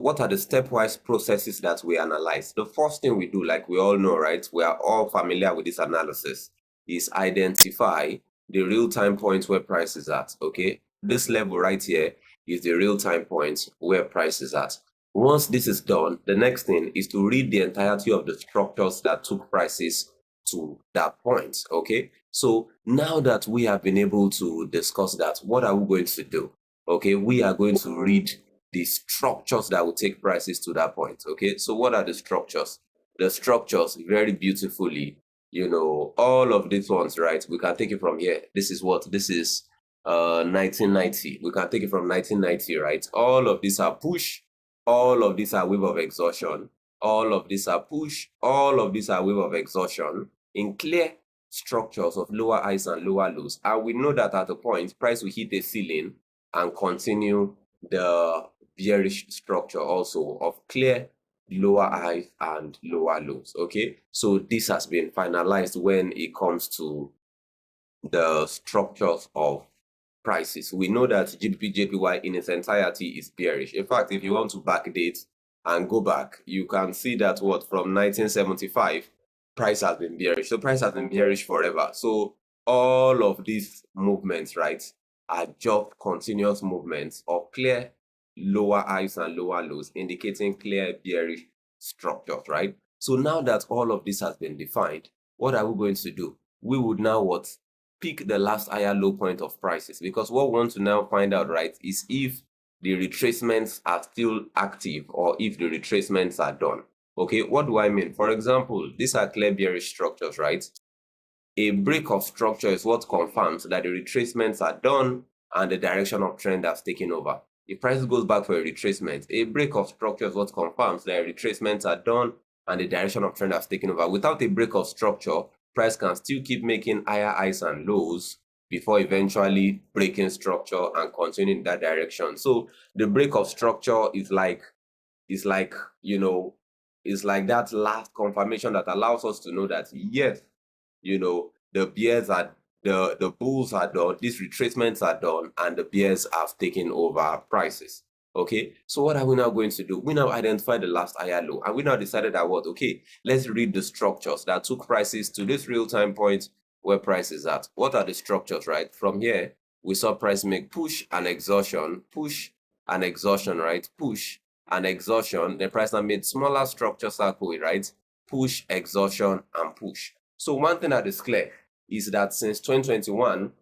what are the stepwise processes that we analyze? The first thing we do, like we all know, right? We are all familiar with this analysis, is identify the real-time point where price is at, okay? This level right here is the real-time point where price is at. Once this is done, the next thing is to read the entirety of the structures that took prices to that point, okay? So now that we have been able to discuss that, what are we going to do? Okay, we are going to read the structures that will take prices to that point, okay? So what are the structures? The structures, very beautifully, all of these ones, right? We can take it from here. This is what? This is 1990. We can take it from 1990, right? All of these are push. All of these are wave of exhaustion. All of these are push. All of these are wave of exhaustion in clear structures of lower highs and lower lows. And we know that at a point, price will hit a ceiling and continue the bearish structure also of clear lower highs and lower lows. Okay, so this has been finalized when it comes to the structures of prices. We know that GBP JPY in its entirety is bearish. In fact, if you want to backdate and go back, you can see that from 1975 price has been bearish. So price has been bearish forever. So all of these movements, right, are just continuous movements of clear lower highs and lower lows, indicating clear bearish structures, right? So now that all of this has been defined, what are we going to do? We would now pick the last higher low point of prices, because what we want to now find out, right, is if the retracements are still active or if the retracements are done. Okay, what do I mean? For example, these are clear bearish structures, right? A break of structure is what confirms that the retracements are done and the direction of trend has taken over. If price goes back for a retracement, a break of structure is what confirms that retracements are done and the direction of trend has taken over. Without a break of structure, price can still keep making higher highs and lows before eventually breaking structure and continuing that direction. So the break of structure is like that last confirmation that allows us to know that yes, the bears are the bulls are done, these retracements are done, and the bears have taken over prices. Okay, so what are we now going to do? We now identify the last higher low, and we now decided that okay, let's read the structures that took prices to this real-time point where price is at. What are the structures, right? From here, we saw price make push and exhaustion, right? Push and exhaustion. The price now made smaller structure circle, right? Push, exhaustion, and push. So one thing that is clear is that since 2021,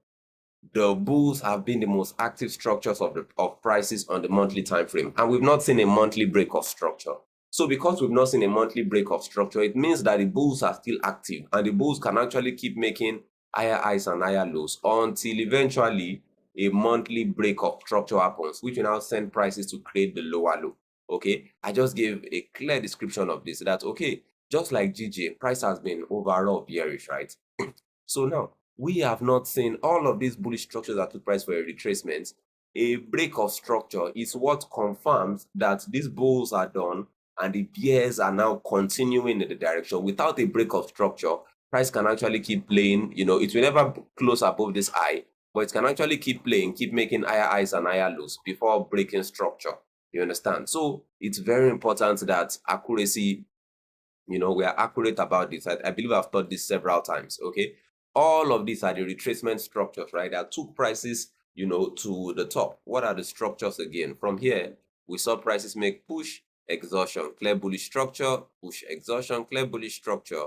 the bulls have been the most active structures of prices on the monthly time frame, and we've not seen a monthly break of structure. So because we've not seen a monthly break of structure, it means that the bulls are still active, and the bulls can actually keep making higher highs and higher lows until eventually a monthly break of structure happens, which will now send prices to create the lower low. Okay, I just gave a clear description of this, that okay, just like GJ, price has been overall bearish, right? So now, we have not seen all of these bullish structures that took price for a retracement. A break of structure is what confirms that these bulls are done and the bears are now continuing in the direction. Without a break of structure, price can actually keep playing. It will never close above this high, but it can actually keep playing, keep making higher highs and higher lows before breaking structure. You understand? So it's very important that accuracy, we are accurate about this. I believe I've taught this several times. Okay, all of these are the retracement structures, right, that took prices to the top. What are the structures again? From here, we saw prices make push, exhaustion, clear bullish structure, push, exhaustion, clear bullish structure,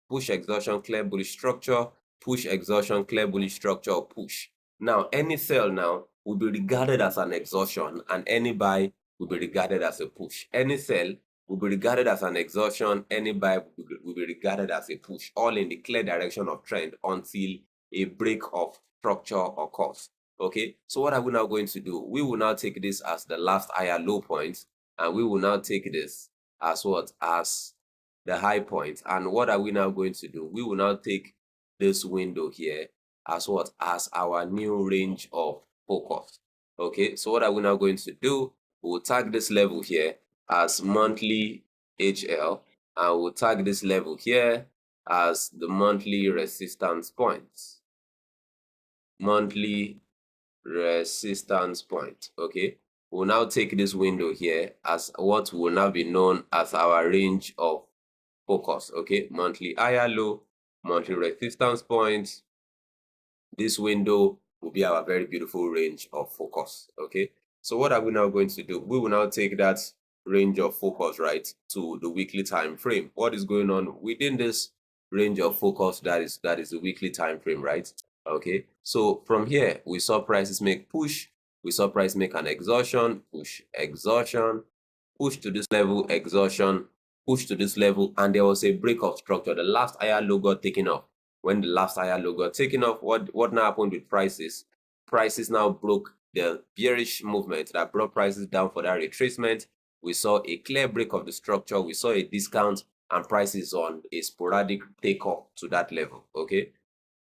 push, exhaustion, clear bullish structure, push, exhaustion, clear bullish structure, push. Now any sell now will be regarded as an exhaustion, and any buy will be regarded as a push. Any sell will be regarded as an exhaustion, any buy will be regarded as a push, all in the clear direction of trend until a break of structure occurs. Okay, so what are we now going to do? We will now take this as the last higher low point, and we will now take this as what? As the high point. And what are we now going to do? We will now take this window here as what? As our new range of focus. Okay, so what are we now going to do? We'll tag this level here as monthly HL, and we'll tag this level here as the monthly resistance points. Monthly resistance point. Okay, we'll now take this window here as what will now be known as our range of focus. Okay, monthly higher low, monthly resistance points. This window will be our very beautiful range of focus. Okay, so what are we now going to do? We will now take that range of focus, right, to the weekly time frame. What is going on within this range of focus? That is the weekly time frame, right? Okay, so from here we saw prices make push, we saw price make an exhaustion, push, exhaustion, push to this level, exhaustion, push to this level, and there was a break of structure. The last higher low got taken off. When the last higher low got taken off, what now happened with prices? Prices now broke the bearish movement that brought prices down for that retracement. We saw a clear break of the structure. We saw a discount, and prices on a sporadic takeoff to that level. Okay,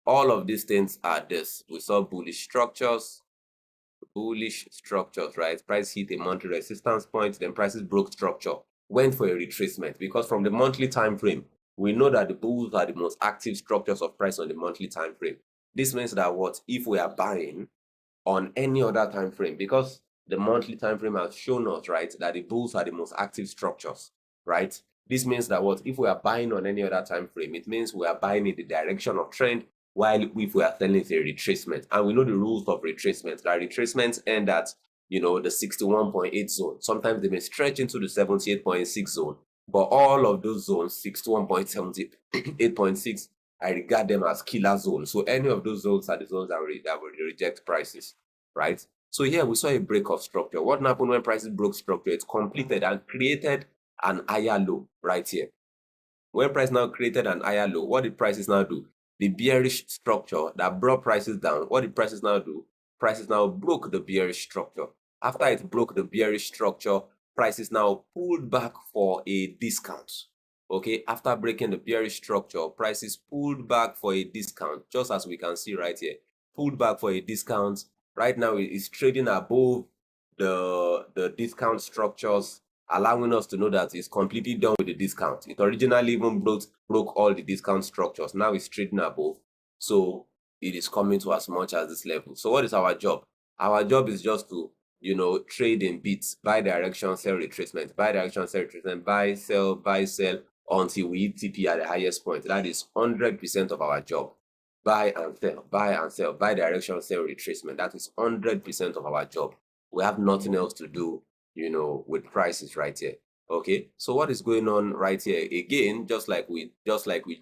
all of these things are this. We saw bullish structures, right? Price hit a monthly resistance point, then prices broke structure, went for a retracement, because from the monthly time frame, we know that the bulls are the most active structures of price on the monthly time frame. This means that what if we are buying on any other time frame, because the monthly time frame has shown us, right, that the bulls are the most active structures, right? This means that what if we are buying on any other time frame, it means we are buying in the direction of trend, while if we are selling a retracement. And we know the rules of retracement, that retracements end at, you know, the 61.8 zone. Sometimes they may stretch into the 78.6 zone, but all of those zones, 61.78.6, I regard them as killer zones. So any of those zones are the zones that will reject prices, right? So here we saw a break of structure. What happened when prices broke structure? It completed and created an higher low right here. When price now created an higher low, what did prices now do? The bearish structure that brought prices down, what did prices now do? Prices now broke the bearish structure. After it broke the bearish structure, prices now pulled back for a discount. Okay, after breaking the bearish structure, prices pulled back for a discount, just as we can see right here. Pulled back for a discount. Right now it is trading above the discount structures, allowing us to know that it's completely done with the discount. It originally even broke all the discount structures. Now it's trading above. So it is coming to as much as this level. So what is our job? Our job is just to, you know, trade in bits, buy direction, sell retracement, buy direction, sell retracement, buy, sell until we hit TP at the highest point. That is 100% of our job. Buy and sell, buy and sell, buy direction, sell retracement. That is 100% of our job. We have nothing else to do, you know, with prices right here. Okay, so what is going on right here? Again, just like we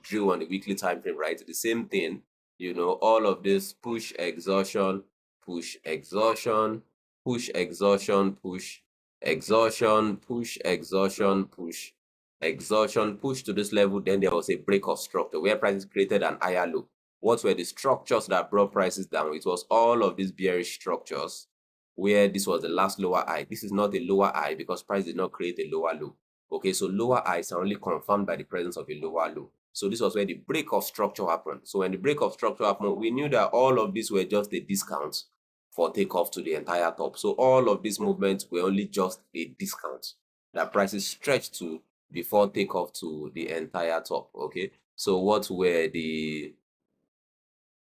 drew on the weekly time frame, right? The same thing, you know, all of this push, exhaustion, push, exhaustion, push, exhaustion, push, exhaustion, push, exhaustion, push, exhaustion, push to this level. Then there was a break of structure where prices created an higher low. What were the structures that brought prices down? It was all of these bearish structures where this was the last lower high. This is not a lower high because price did not create a lower low. Okay, so lower highs are only confirmed by the presence of a lower low. So this was where the break of structure happened. So when the break of structure happened, we knew that all of these were just a discount for takeoff to the entire top. So all of these movements were only just a discount that prices stretched to before takeoff to the entire top. Okay, so what were the,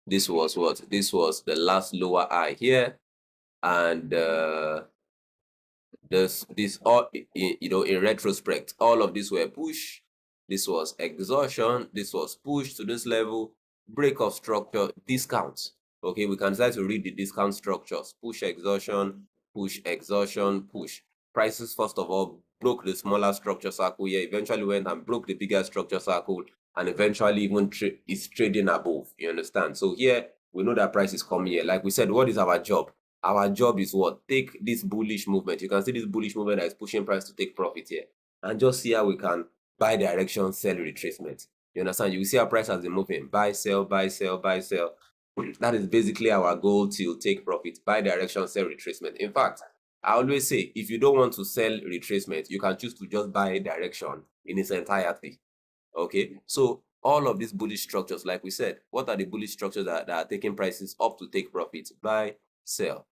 this was what? This was the last lower high here, and this all, you know, in retrospect, all of these were push. This was exhaustion. This was push to this level, break of structure, discounts. Okay, we can start to read the discount structures: push, exhaustion, push, exhaustion, push. Prices first of all broke the smaller structure circle here, eventually went and broke the bigger structure circle, and eventually even is trading above. You understand? So here we know that price is coming here. Like we said, what is our job? Our job is what? Take this bullish movement. You can see this bullish movement that is pushing price to take profit here, and just see how we can buy direction, sell retracement. You understand? You see how price has been moving. Buy, sell, buy, sell, buy, sell. That is basically our goal to take profit. Buy direction, sell retracement. In fact, I always say, if you don't want to sell retracement, you can choose to just buy direction in its entirety. Okay, so all of these bullish structures, like we said, what are the bullish structures that are taking prices up to take profit? Buy, sell,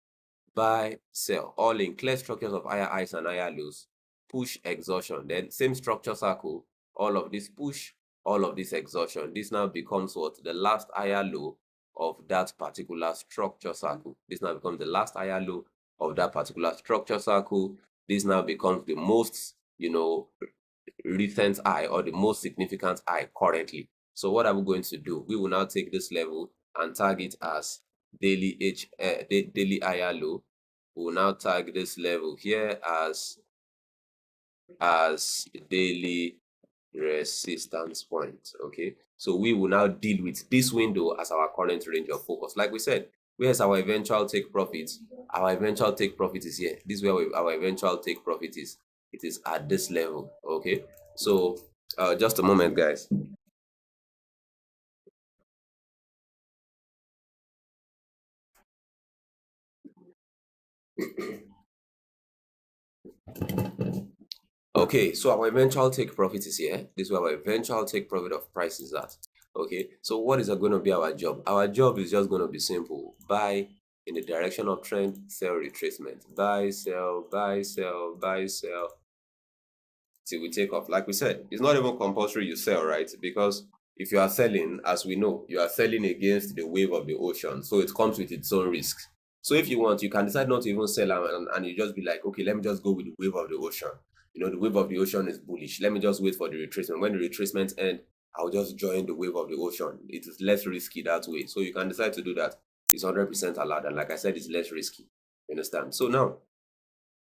buy, sell, all in clear structures of higher highs and higher lows. Push, exhaustion, then same structure circle, all of this push, all of this exhaustion. This now becomes what? The last higher low of that particular structure circle. This now becomes the last higher low of that particular structure circle. This now becomes the most, recent high or the most significant high currently. So what are we going to do? We will now take this level and tag it as daily higher low. We will now tag this level here as daily resistance point. Okay, so we will now deal with this window as our current range of focus. Like we said, where's our eventual take profit? Our eventual take profit is here. This is where our eventual take profit is. It is at this level. Okay, so just a moment, guys. Okay, so our eventual take profit is here. This is where our eventual take profit of price is at. Okay, so what is going to be our job? Our job is just going to be simple. Buy in the direction of trend, sell retracement. Buy, sell, buy, sell, buy, sell, till we take off. Like we said, it's not even compulsory you sell, right? Because if you are selling, as we know, you are selling against the wave of the ocean. So it comes with its own risks. So if you want, you can decide not to even sell and you just be like, okay, let me just go with the wave of the ocean. The wave of the ocean is bullish. Let me just wait for the retracement. When the retracement ends, I'll just join the wave of the ocean. It is less risky that way. So you can decide to do that. It's 100% allowed. And like I said, it's less risky. You understand? So now,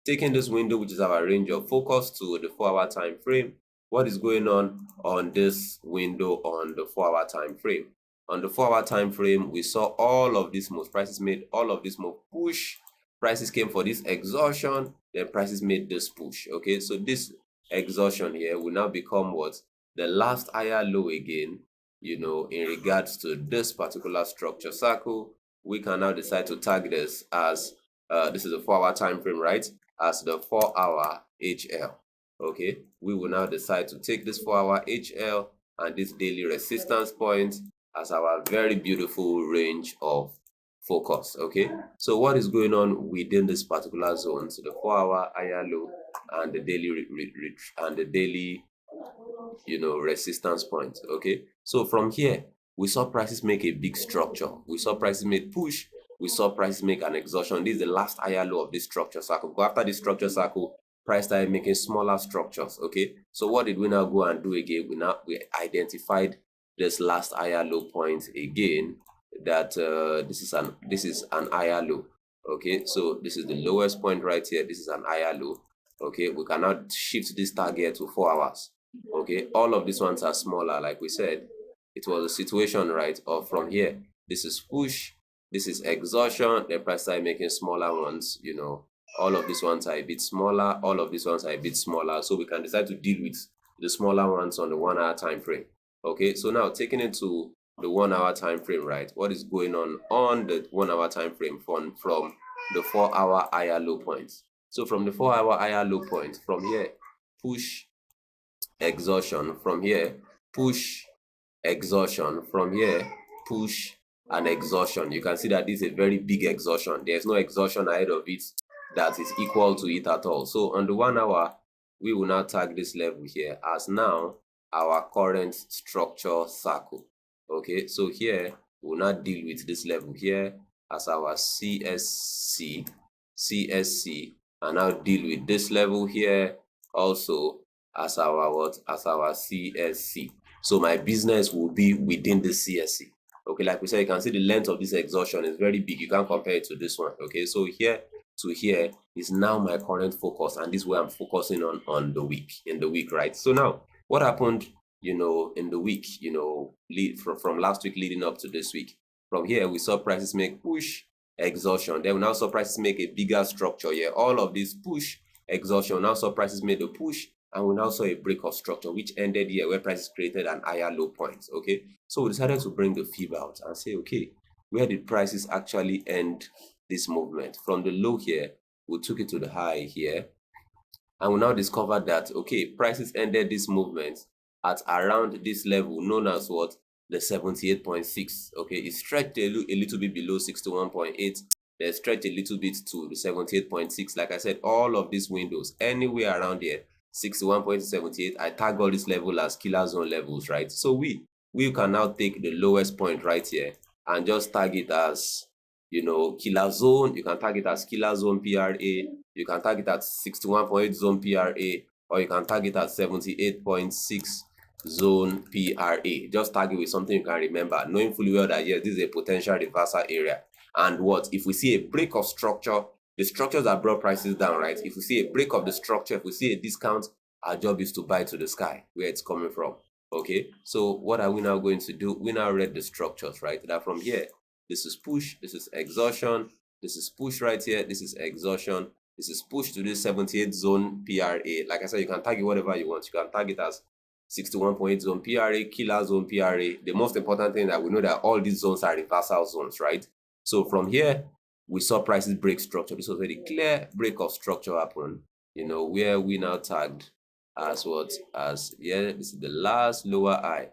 taking this window, which is our range of focus, to the 4-hour time frame, what is going on this window on the 4-hour time frame? On the 4-hour time frame, we saw all of these moves. Prices made all of this move push. Prices came for this exhaustion, then prices made this push. Okay, so this exhaustion here will now become what? The last higher low again, in regards to this particular structure circle. We can now decide to tag this as this is a 4-hour time frame, right? As the 4-hour HL. Okay, we will now decide to take this 4-hour HL and this daily resistance point as our very beautiful range of focus. Okay, so what is going on within this particular zone? So the 4-hour higher low and the daily resistance point. Okay, so from here we saw prices make a big structure. We saw prices make push. We saw prices make an exhaustion. This is the last higher low of this structure circle. Go after this structure circle, price started making smaller structures. Okay, so what did we now go and do again? We identified this last higher low point again, that this is an higher low. Okay, so this is the lowest point right here. This is an higher low. Okay, we cannot shift this target to 4 hours. Okay, all of these ones are smaller. Like we said, it was a situation, right, of from here, this is push, this is exhaustion, then price started making smaller ones. All of these ones are a bit smaller, all of these ones are a bit smaller, so we can decide to deal with the smaller ones on the 1-hour time frame. Okay, so now taking it to the 1-hour time frame, right, what is going on the 1-hour time frame from the 4-hour higher low points? So from the 4-hour higher low point, from here, push, exhaustion, from here, push, exhaustion, from here, push, and exhaustion. You can see that this is a very big exhaustion. There's no exhaustion ahead of it that is equal to it at all. So on the 1 hour, we will now tag this level here as now our current structure circle. Okay, so here we will now deal with this level here as our CSC, and now deal with this level here also as our what? As our CSC. So my business will be within the CSC. Okay, like we said, you can see the length of this exhaustion is very big. You can't compare it to this one. Okay, so here to here is now my current focus, and this is where I'm focusing on the week, in the week, right? So now what happened, in the week, from last week leading up to this week? From here, we saw prices make push, exhaustion. Then we now saw prices make a bigger structure here. All of this push, exhaustion. Now saw prices made a push, and we now saw a break of structure, which ended here where prices created an higher low point. Okay, so we decided to bring the fib out and say, okay, where did prices actually end this movement? From the low here, we took it to the high here, and we now discovered that, okay, prices ended this movement at around this level known as what? The 78.6. Okay, it stretched a little bit below 61.8. They stretched a little bit to the 78.6. Like I said, all of these windows anywhere around here, 61.78, I tag all this level as killer zone levels, right? So we can now take the lowest point right here and just tag it as you know, killer zone, you can target as killer zone PRA, you can target at 61.8 zone PRA, or you can target at 78.6 zone PRA. Just target with something you can remember, knowing fully well that yes, this is a potential reversal area. And what if we see a break of structure? The structures that brought prices down, right? If we see a break of the structure, if we see a discount, our job is to buy to the sky, where it's coming from. Okay, so what are we now going to do? We now read the structures, right? That from here, this is push, this is exhaustion, this is push right here, this is exhaustion, this is push to this 78 zone PRA. Like I said, you can target whatever you want. You can target as 61.8 zone PRA, killer zone PRA. The most important thing that we know that all these zones are reversal zones, right? So from here, we saw prices break structure. This was very clear break of structure happen, you know, where we now tagged as what? As, yeah, this is the last lower high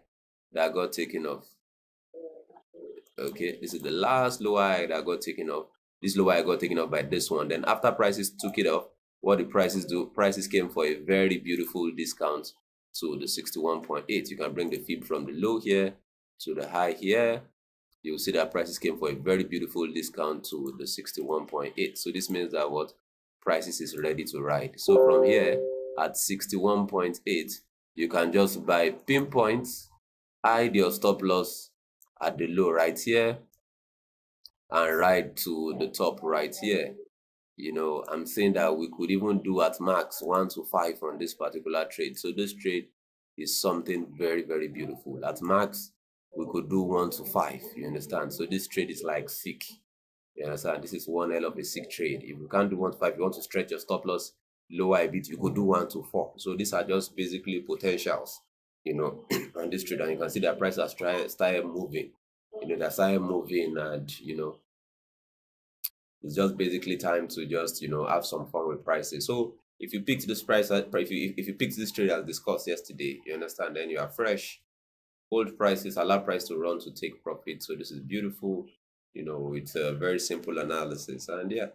that got taken off. Okay, this is the last lower high that got taken off. This lower high got taken off by this one. Then after prices took it off, what the prices do? Prices came for a very beautiful discount to the 61.8. You can bring the fib from the low here to the high here. You'll see that prices came for a very beautiful discount to the 61.8. So this means that what? Prices is ready to ride. So from here at 61.8, you can just buy pinpoints, hide your stop loss at the low right here and ride to the top right here. You know, I'm saying that we could even do at max 1 to 5 on this particular trade. So this trade is something very, very beautiful. At max, we could do 1 to 5. You understand? So this trade is like sick. You understand? This is one hell of a sick trade. If you can't do 1 to 5, you want to stretch your stop loss lower a bit, you could do 1 to 4. So these are just basically potentials, you know, on this trade. And you can see that price has started moving. You know, that started moving, and you know, it's just basically time to just, you know, have some fun with prices. So if you picked this price, if you picked this trade as discussed yesterday, you understand, then you are fresh. Hold prices, allow price to run to take profit. So this is beautiful. You know, it's a very simple analysis, and yeah.